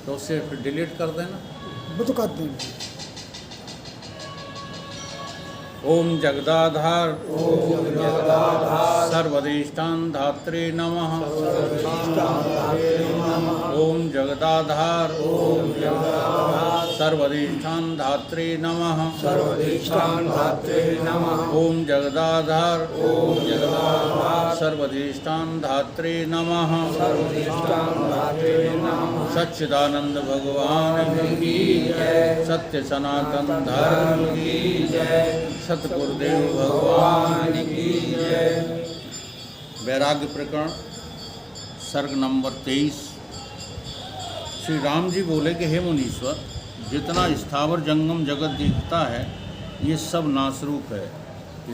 तो उससे फिर डिलीट कर देना। वो तो कर देंगे। ओम जगदाधार सर्वदेष्टान धात्रे नमः। ओम जगदाधार सर्वदेष्टान धात्रे नमः। ओम जगदाधार सर्वदेष्टान धात्रे नमः। सच्चिदानंद भगवान की जय। सत्य सनातन धर्म की जय। सतगुरुदेव भगवान की जय। वैराग्य प्रकरण सर्ग नंबर 23। श्री राम जी बोले कि हे मुनीश्वर, जितना स्थावर जंगम जगत दिखता है ये सब नासरूप है।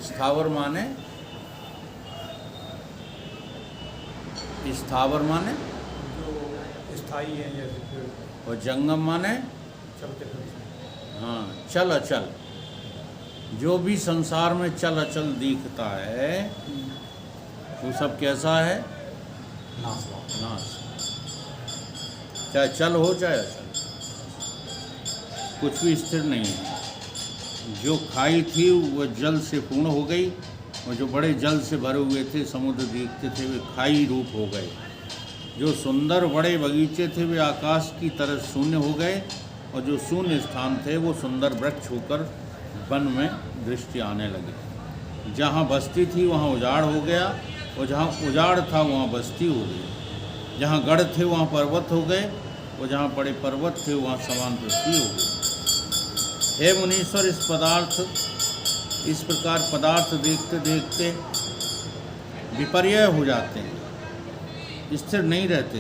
स्थावर माने जो स्थायी है, जैसे पेड़, और जंगम माने चलते फिरते। हाँ, चल अचल। जो भी संसार में चल अचल दिखता है वो सब कैसा है? नाश। चाहे चल हो चाहे अचल, कुछ भी स्थिर नहीं है। जो खाई थी वह जल से पूर्ण हो गई, और जो बड़े जल से भरे हुए थे समुद्र दिखते थे वे खाई रूप हो गए। जो सुंदर बड़े बगीचे थे वे आकाश की तरह शून्य हो गए, और जो शून्य स्थान थे वो सुंदर वृक्ष होकर वन में दृष्टि आने लगी। जहाँ बस्ती थी वहाँ उजाड़ हो गया, और जहाँ उजाड़ था वहाँ बस्ती हो गई। जहाँ गढ़ थे वहाँ पर्वत हो गए, और जहाँ बड़े पर्वत थे वहाँ समान पृथ्वी हो गई। हे मुनीश्वर, इस प्रकार पदार्थ देखते देखते विपर्य हो जाते हैं, स्थिर नहीं रहते,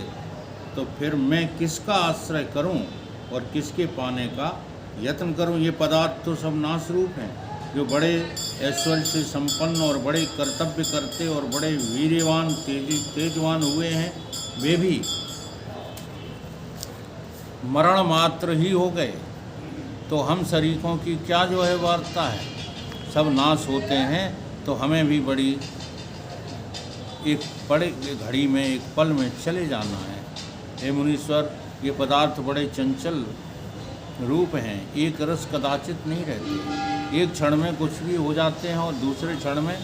तो फिर मैं किसका आश्रय करूं और किसके पाने का यत्न करूं? ये पदार्थ तो सब नाश रूप हैं। जो बड़े ऐश्वर्य से संपन्न और बड़े कर्तव्य करते और बड़े वीर्यवान तेजवान हुए हैं वे भी मरण मात्र ही हो गए। तो हम शरीकों की क्या जो है वार्ता है? सब नाश होते हैं, तो हमें भी एक बड़े घड़ी में, एक पल में चले जाना है। हे मुनीश्वर, ये पदार्थ बड़े चंचल रूप हैं, एक रस कदाचित नहीं रहते। एक क्षण में कुछ भी हो जाते हैं और दूसरे क्षण में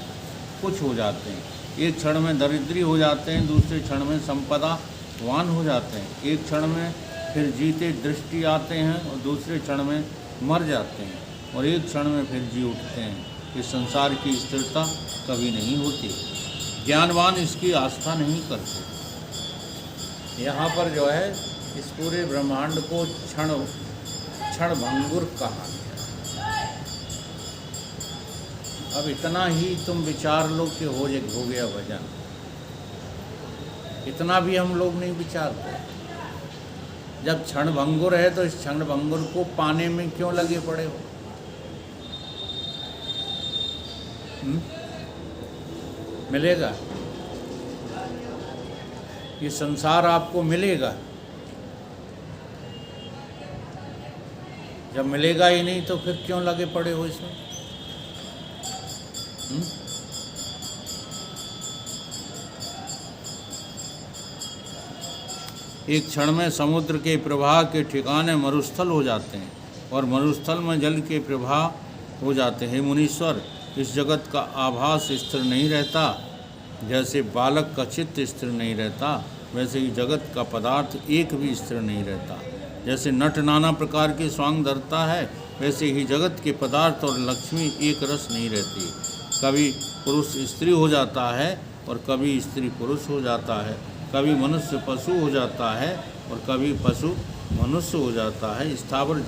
कुछ हो जाते हैं। एक क्षण में दरिद्री हो जाते हैं, दूसरे क्षण में संपदावान हो जाते हैं। एक क्षण में फिर जीते दृष्टि आते हैं और दूसरे क्षण में मर जाते हैं, और एक क्षण में फिर जी उठते हैं। इस संसार की स्थिरता कभी नहीं होती। ज्ञानवान इसकी आस्था नहीं करते। यहाँ पर जो है इस पूरे ब्रह्मांड को क्षण भंगुर कहा गया। अब इतना ही तुम विचार लो कि हो गया भजन। इतना भी हम लोग नहीं विचारते। जब क्षण भंगुर है तो इस क्षण भंगुर को पाने में क्यों लगे पड़े हो? मिलेगा ये संसार, आपको मिलेगा। जब मिलेगा ही नहीं तो फिर क्यों लगे पड़े हो इसमें? एक क्षण में समुद्र के प्रवाह के ठिकाने मरुस्थल हो जाते हैं, और मरुस्थल में जल के प्रवाह हो जाते हैं। मुनीश्वर, इस जगत का आभास स्थिर नहीं रहता। जैसे बालक का चित्त स्थिर नहीं रहता, वैसे ही जगत का पदार्थ एक भी स्थिर नहीं रहता। जैसे नट नाना प्रकार के स्वांग धरता है, वैसे ही जगत के पदार्थ और लक्ष्मी एक रस नहीं रहती। कभी पुरुष स्त्री हो जाता है और कभी स्त्री पुरुष हो जाता है। कभी मनुष्य पशु हो जाता है और कभी पशु मनुष्य हो जाता है। स्थावर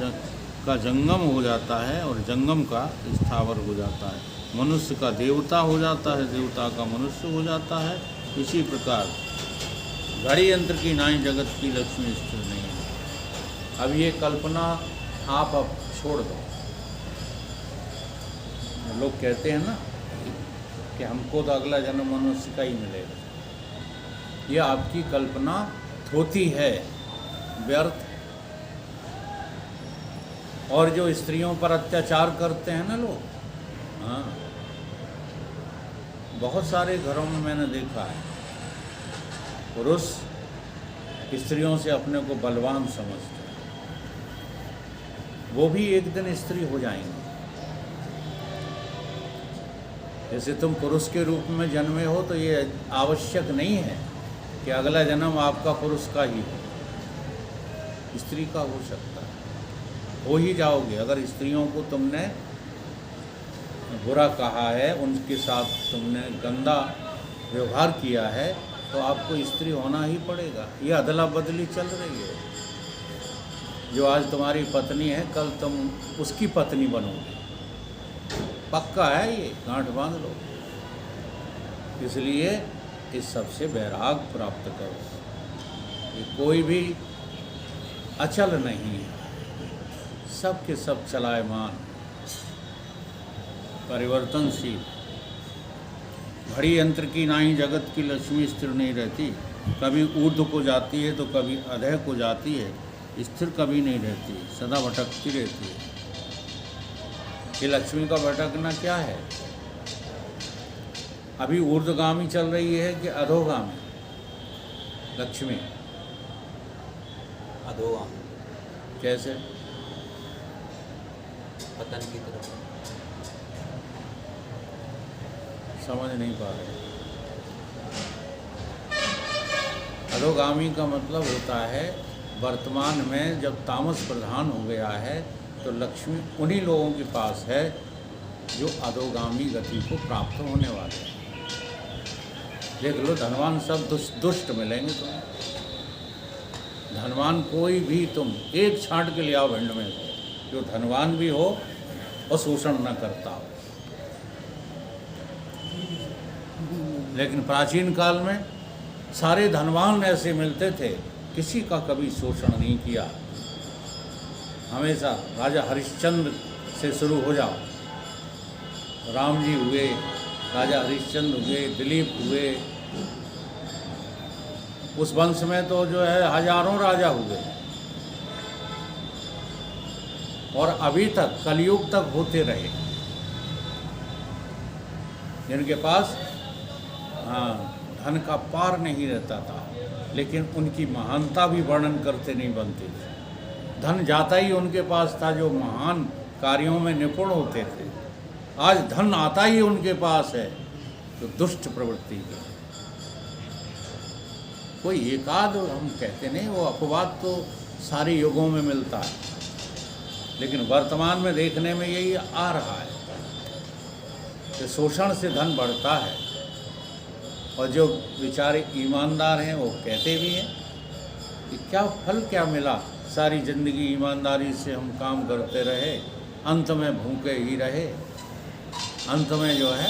का जंगम हो जाता है और जंगम का स्थावर हो जाता है। मनुष्य का देवता हो जाता है, देवता का मनुष्य हो जाता है। इसी प्रकार घड़ी यंत्र की नाई जगत की लक्ष्मी स्थिर नहीं है। अब ये कल्पना आप अब छोड़ दो। लोग कहते हैं ना कि हमको तो अगला जन्म मनुष्य का ही मिलेगा। ये आपकी कल्पना होती है, व्यर्थ। और जो स्त्रियों पर अत्याचार करते हैं ना लोग, हाँ, बहुत सारे घरों में मैंने देखा है, पुरुष स्त्रियों से अपने को बलवान समझते हैं, वो भी एक दिन स्त्री हो जाएंगी। जैसे तुम पुरुष के रूप में जन्मे हो तो ये आवश्यक नहीं है कि अगला जन्म आपका पुरुष का ही हो, स्त्री का हो सकता है, हो ही जाओगे। अगर स्त्रियों को तुमने बुरा कहा है, उनके साथ तुमने गंदा व्यवहार किया है, तो आपको स्त्री होना ही पड़ेगा। ये अदला बदली चल रही है। जो आज तुम्हारी पत्नी है, कल तुम उसकी पत्नी बनोगे, पक्का है ये, गांठ बांध लो। इसलिए इस सब से वैराग प्राप्त करो। ये कोई भी अचल नहीं है, सब के सब चलायमान, परिवर्तनशील। घड़ी यंत्र की नाई जगत की लक्ष्मी स्थिर नहीं रहती, कभी ऊर्ध्व को जाती है तो कभी अधः को जाती है, स्थिर कभी नहीं रहती, सदा भटकती रहती है। ये लक्ष्मी का भटकना क्या है? अभी ऊर्ध्वगामी चल रही है कि अधोगामी? लक्ष्मी अधोगामी, कैसे? पतन की तरफ। समझ नहीं पा रहे। अधोगामी का मतलब होता है वर्तमान में जब तामस प्रधान हो गया है तो लक्ष्मी उन्हीं लोगों के पास है जो अधोगामी गति को प्राप्त होने वाले हैं। देख लो, धनवान सब दुष्ट मिलेंगे तुम्हें। धनवान कोई भी तुम एक छांट के ले आओ भिंड में से, जो धनवान भी हो और शोषण न करता हो। लेकिन प्राचीन काल में सारे धनवान ऐसे मिलते थे, किसी का कभी शोषण नहीं किया। हमेशा राजा हरिश्चंद्र से शुरू हो जाओ, राम जी हुए, राजा हरिश्चंद्र हुए, दिलीप हुए, उस वंश में तो जो है हजारों राजा हुए, और अभी तक कलयुग तक होते रहे। जिनके पास धन का पार नहीं रहता था, लेकिन उनकी महानता भी वर्णन करते नहीं बनती थी। धन जाता ही उनके पास था जो महान कार्यों में निपुण होते थे। आज धन आता ही उनके पास है जो दुष्ट प्रवृत्ति के। कोई एकाध हम कहते नहीं, वो अपवाद तो सारे युगों में मिलता है, लेकिन वर्तमान में देखने में यही आ रहा है कि शोषण से धन बढ़ता है। और जो बेचारे ईमानदार हैं वो कहते भी हैं कि क्या फल क्या मिला, सारी ज़िंदगी ईमानदारी से हम काम करते रहे, अंत में भूखे ही रहे, अंत में जो है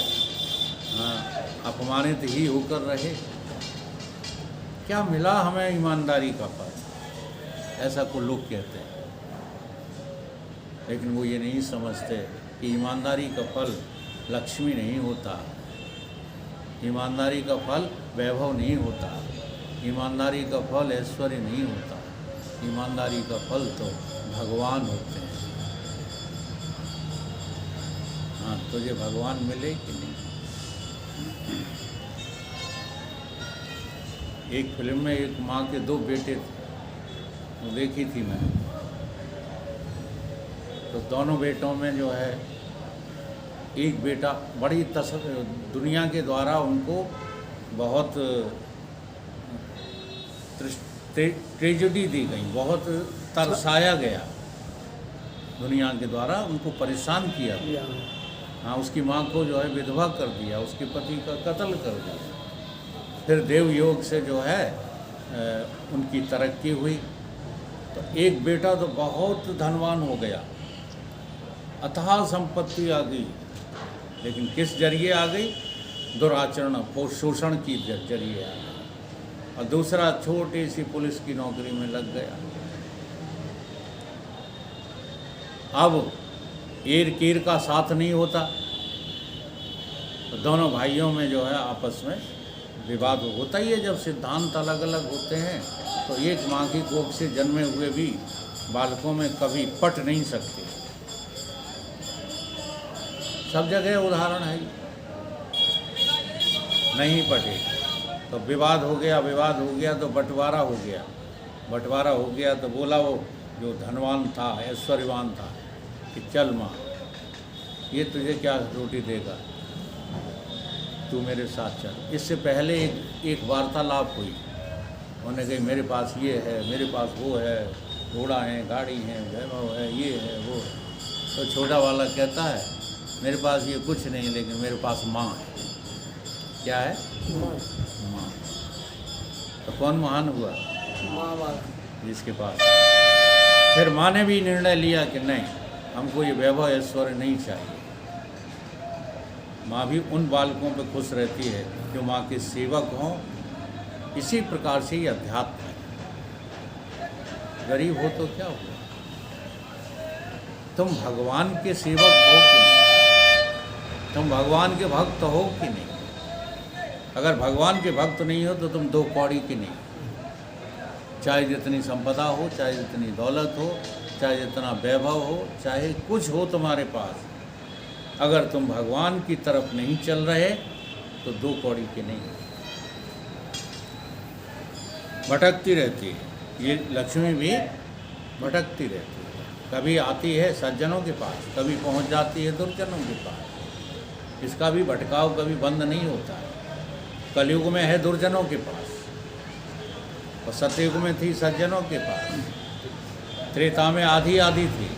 अपमानित ही होकर रहे। क्या मिला हमें ईमानदारी का फल, ऐसा को लोग कहते हैं। लेकिन वो ये नहीं समझते कि ईमानदारी का फल लक्ष्मी नहीं होता, ईमानदारी का फल वैभव नहीं होता, ईमानदारी का फल ऐश्वर्य नहीं होता, ईमानदारी का फल तो भगवान होते हैं। हाँ, तुझे भगवान मिले कि नहीं? एक फिल्म में एक माँ के दो बेटे थे, वो देखी थी मैंने। तो दोनों बेटों में जो है एक बेटा बड़ी दुनिया के द्वारा उनको बहुत ट्रेजेडी दी गई, बहुत तरसाया गया, दुनिया के द्वारा उनको परेशान किया गया। हाँ, उसकी माँ को जो है विधवा कर दिया, उसके पति का कत्ल कर दिया। फिर देव योग से जो है उनकी तरक्की हुई। तो एक बेटा तो बहुत धनवान हो गया, अथाह संपत्ति आ गई, लेकिन किस जरिए आ गई? दुराचरण, शोषण की जरिए आ गई। और दूसरा छोटी सी पुलिस की नौकरी में लग गया। अब एर कीर का साथ नहीं होता, तो दोनों भाइयों में जो है आपस में विवाद होता ही है। जब सिद्धांत अलग अलग होते हैं तो एक माँ की कोख से जन्मे हुए भी बालकों में कभी पट नहीं सकते। सब जगह उदाहरण है, नहीं पटे तो विवाद हो गया, विवाद हो गया तो बंटवारा हो गया, बंटवारा हो गया तो बोला वो जो धनवान था, ऐश्वर्यवान था, कि चल माँ, ये तुझे क्या रोटी देगा, तू मेरे साथ चल। इससे पहले एक वार्तालाप हुई। उन्होंने कही मेरे पास ये है, मेरे पास वो है, घोड़ा है, गाड़ी है, वैभव है, ये है, वो है। तो छोटा वाला कहता है मेरे पास ये कुछ नहीं, लेकिन मेरे पास माँ है। क्या है? माँ। तो कौन महान हुआ? माँ वाला। जिसके पास। फिर माँ ने भी निर्णय लिया कि नहीं, हमको ये वैभव ऐश्वर्य नहीं चाहिए। माँ भी उन बालकों पे खुश रहती है जो माँ के सेवक हों। इसी प्रकार से ये अध्यात्म है। गरीब हो तो क्या हुआ, तुम भगवान के सेवक हो कि नहीं, तुम भगवान के भक्त हो कि नहीं। अगर भगवान के भक्त नहीं हो तो तुम दो कौड़ी की नहीं। चाहे जितनी संपदा हो, चाहे जितनी दौलत हो, चाहे जितना वैभव हो, चाहे कुछ हो तुम्हारे पास, अगर तुम भगवान की तरफ नहीं चल रहे तो दो कौड़ी के नहीं। भटकती रहती है ये लक्ष्मी भी, भटकती रहती है। कभी आती है सज्जनों के पास, कभी पहुंच जाती है दुर्जनों के पास। इसका भी भटकाव कभी बंद नहीं होता है। कलयुग में है दुर्जनों के पास, और सतयुग में थी सज्जनों के पास। त्रेता में आधी आधी थी,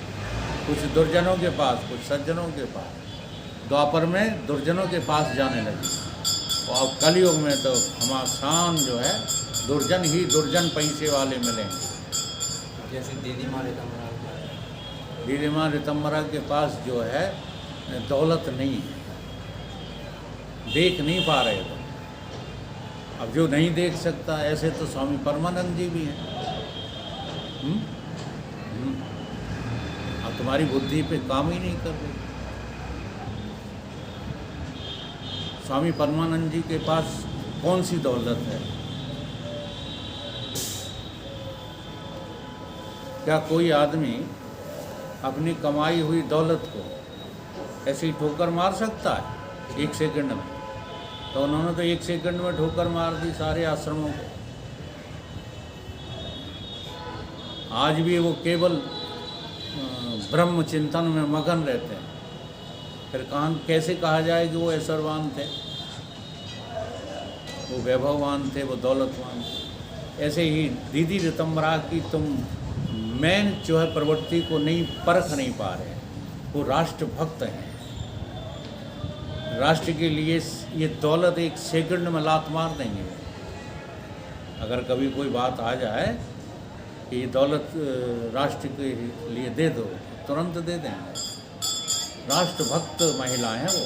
कुछ दुर्जनों के पास, कुछ सज्जनों के पास। द्वापर में दुर्जनों के पास जाने लगी, और अब कलयुग में तो घमासान जो है दुर्जन ही दुर्जन पैसे वाले मिलेंगे। जैसे दीदी माँ रितम्बरा के पास जो है दौलत नहीं है, देख नहीं पा रहे तुम। अब जो नहीं देख सकता, ऐसे तो स्वामी परमानंद जी भी हैं। अब तुम्हारी बुद्धि पे काम ही नहीं कर रही। स्वामी परमानंद जी के पास कौन सी दौलत है? क्या कोई आदमी अपनी कमाई हुई दौलत को ऐसे ही ठोकर मार सकता है एक सेकंड में? तो उन्होंने तो एक सेकंड में ठोकर मार दी सारे आश्रमों को। आज भी वो केवल ब्रह्म चिंतन में मगन रहते हैं। फिर कैसे कहा जाए कि वो ऐश्वर्यवान थे, वो वैभववान थे, वो दौलतवान थे? ऐसे ही दीदी रितम्बरा की तुम मेन जो है प्रवृत्ति को नहीं परख नहीं पा रहे। वो राष्ट्रभक्त हैं, राष्ट्र के लिए ये दौलत एक सेकंड में लात मार देंगे। अगर कभी कोई बात आ जाए कि ये दौलत राष्ट्र के लिए दे दो, तुरंत दे देंगे। राष्ट्रभक्त महिला हैं वो,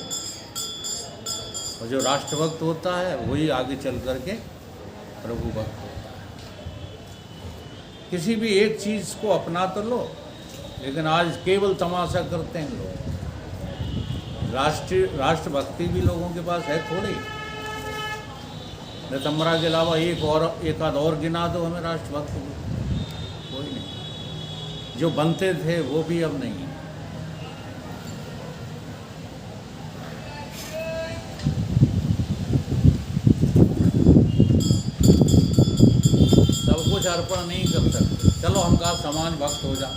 और जो राष्ट्रभक्त होता है वही आगे चल करके प्रभु भक्त होता है। किसी भी एक चीज़ को अपना तो लो, लेकिन आज केवल तमाशा करते हैं लोग। राष्ट्रभक्ति भी लोगों के पास है थोड़ी। रितम्बरा के अलावा एक आध और गिना दो हमें राष्ट्रभक्त, कोई नहीं। जो बनते थे वो भी अब नहीं है। सब कुछ अर्पण नहीं कर सकते। चलो हम कहा समाज भक्त हो जा,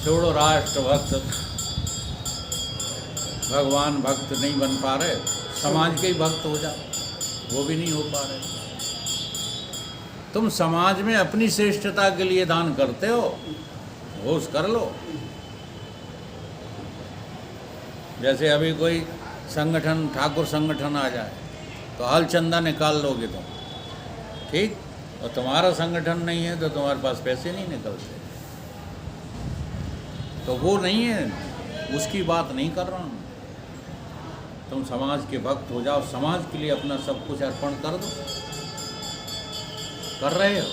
छोड़ो राष्ट्र भक्त, भगवान भक्त नहीं बन पा रहे, समाज के ही भक्त हो जा, वो भी नहीं हो पा रहे। तुम समाज में अपनी श्रेष्ठता के लिए दान करते हो, घोष कर लो। जैसे अभी कोई संगठन, ठाकुर संगठन आ जाए तो हाल चंदा निकाल लोगे तुम, ठीक? और तुम्हारा संगठन नहीं है तो तुम्हारे पास पैसे नहीं निकलते। तो वो नहीं है, उसकी बात नहीं कर रहा हूँ। तुम समाज के भक्त हो जाओ, समाज के लिए अपना सब कुछ अर्पण कर दो। कर रहे हो,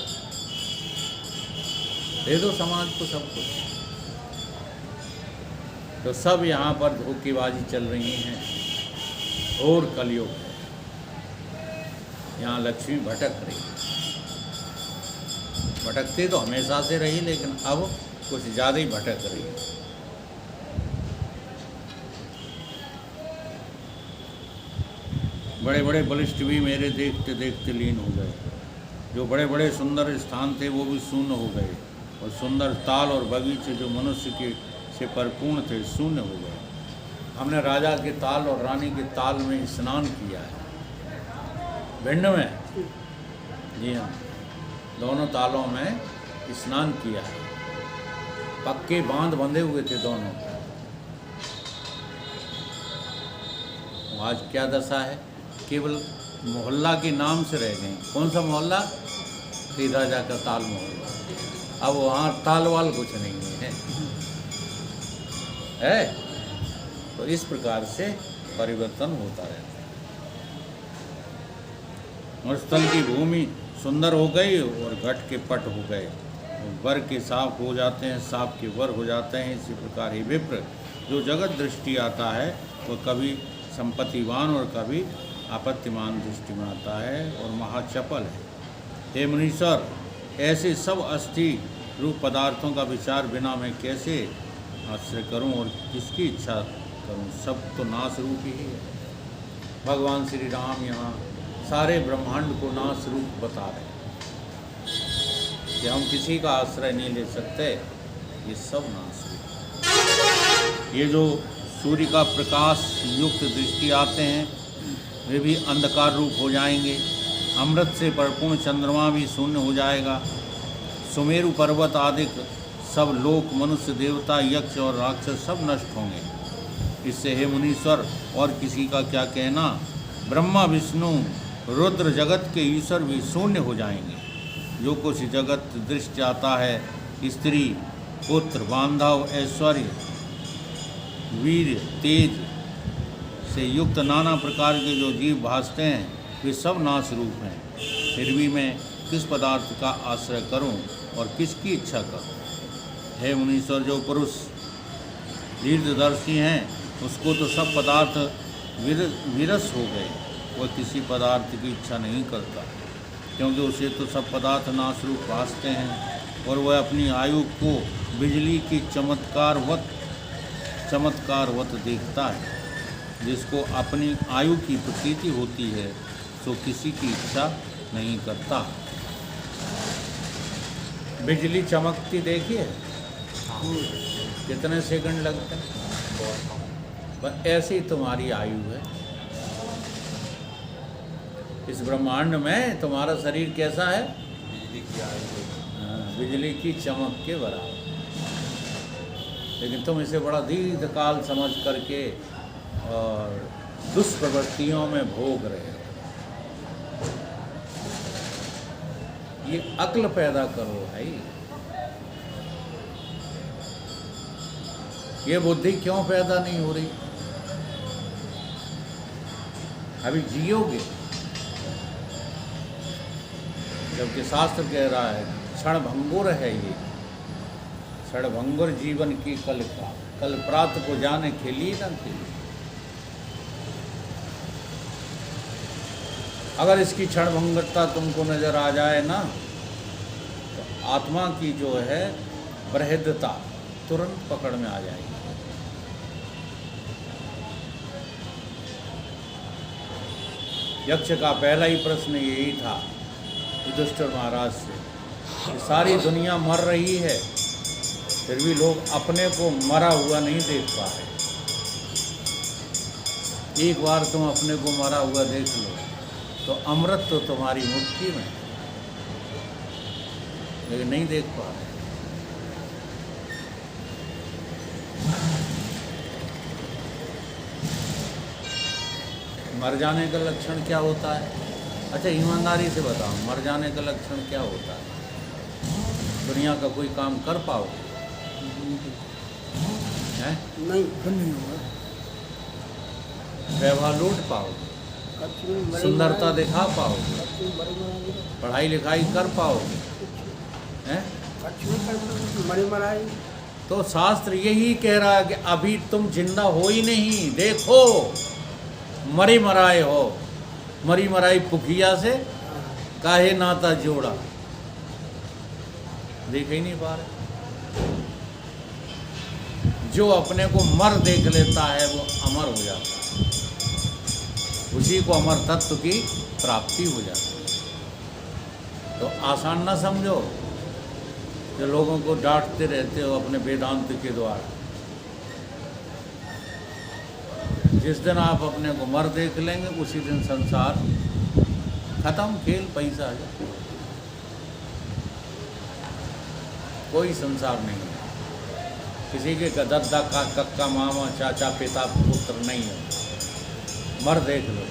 दे दो समाज को सब कुछ। तो सब यहाँ पर धोखेबाजी चल रही हैं और कलयुग है। यहाँ लक्ष्मी भटक रही है। भटकती तो हमेशा से रही, लेकिन अब कुछ ज़्यादा ही भटक रही है। बड़े बड़े बलिष्ठ भी मेरे देखते देखते लीन हो गए। जो बड़े बड़े सुंदर स्थान थे वो भी शून्य हो गए, और सुंदर ताल और बगीचे जो मनुष्य के से परिपूर्ण थे शून्य हो गए। हमने राजा के ताल और रानी के ताल में स्नान किया है, भिंड में, जी हाँ, दोनों तालों में स्नान किया है। पक्के बांध बंधे हुए थे दोनों। आज क्या दशा है, केवल मोहल्ला के नाम से रह गए। कौन सा मोहल्ला? श्री राजा का ताल मोहल्ला। अब वहाँ ताल वाल कुछ नहीं है। तो इस प्रकार से परिवर्तन होता रहता है। और स्थल की भूमि सुंदर हो गई और घट के पट हो गए, वर के साप हो जाते हैं, साप के वर हो जाते हैं। इसी प्रकार ही विप्र जो जगत दृष्टि आता है वह कभी संपत्तिवान और कभी आपत्तिमान दृष्टि में आता है और महाचपल है। हे मुनीश्वर, ऐसे सब अस्थि रूप पदार्थों का विचार बिना मैं कैसे आश्रय करूं और किसकी इच्छा करूं? सब तो नाश रूप ही है। भगवान श्री राम यहाँ सारे ब्रह्मांड को नाश रूप बता रहे हैं कि हम किसी का आश्रय नहीं ले सकते, ये सब नाश रूप। ये जो सूर्य का प्रकाश युक्त दृष्टि आते हैं वे भी अंधकार रूप हो जाएंगे। अमृत से परिपूर्ण चंद्रमा भी शून्य हो जाएगा। सुमेरु पर्वत आदि सब लोक, मनुष्य, देवता, यक्ष और राक्षस सब नष्ट होंगे। इससे हे मुनीश्वर और किसी का क्या कहना, ब्रह्मा, विष्णु, रुद्र, जगत के ईश्वर भी शून्य हो जाएंगे। जो कुछ जगत दृष्टि आता है, स्त्री, पुत्र, बांधव, ऐश्वर्य, वीर, तेज से युक्त नाना प्रकार के जो जीव भासते हैं वे सब नाश रूप हैं। फिर भी मैं किस पदार्थ का आश्रय करूं और किसकी इच्छा करूं? हे मुनीश्वर, जो पुरुष दीर्घदर्शी हैं उसको तो सब पदार्थ विरस हो गए, वह किसी पदार्थ की इच्छा नहीं करता, क्योंकि उसे तो सब पदार्थ नाश रूप भासते हैं। और वह अपनी आयु को बिजली की चमत्कारवत देखता है। जिसको अपनी आयु की प्रतीति होती है तो किसी की इच्छा नहीं करता। बिजली चमकती देखिए, कितने सेकंड लगते हैं, बस ऐसी ही तुम्हारी आयु है। इस ब्रह्मांड में तुम्हारा शरीर कैसा है? बिजली की आयु, बिजली की चमक के बराबर। लेकिन तुम इसे बड़ा दीर्घकाल समझ करके और दुष्प्रवृत्तियों में भोग रहे हो। ये अक्ल पैदा करो भाई। ये बुद्धि क्यों पैदा नहीं हो रही? अभी जियोगे, जबकि शास्त्र कह रहा है क्षणभंगुर है ये, क्षणभंगुर जीवन की कल प्रात को जाने के लिए न खेली। अगर इसकी क्षणभंगुरता तुमको नजर आ जाए ना, तो आत्मा की जो है बृहदता तुरंत पकड़ में आ जाएगी। यक्ष का पहला ही प्रश्न यही था युधिष्ठिर महाराज से कि सारी दुनिया मर रही है, फिर भी लोग अपने को मरा हुआ नहीं देख पा रहे। एक बार तुम अपने को मरा हुआ देख लो तो अमृत तो तुम्हारी मुट्ठी में, लेकिन नहीं देख पा रहे। मर जाने का लक्षण क्या होता है? अच्छा ईमानदारी से बताओ, मर जाने का लक्षण क्या होता है? दुनिया का कोई काम कर पाओगे? हैं? नहीं होगा। व्यवहार लूट पाओगे? सुंदरता दिखा पाओगे? पढ़ाई लिखाई कर पाओगे? हैं? तो शास्त्र यही कह रहा है कि अभी तुम जिंदा हो ही नहीं, देखो मरे मराए हो। मरी मराई पुखिया से काहे नाता जोड़ा, देख ही नहीं पा रहे। जो अपने को मर देख लेता है वो अमर हो जाता है, उसी को अमर तत्व की प्राप्ति हो जाती है। तो आसान ना समझो जो लोगों को डांटते रहते हो अपने वेदांत के द्वारा। जिस दिन आप अपने को मर देख लेंगे उसी दिन संसार खत्म, खेल पैसा है, कोई संसार नहीं है। किसी के दद्दा का कक्का मामा चाचा पिता पुत्र नहीं है। मर देख लो।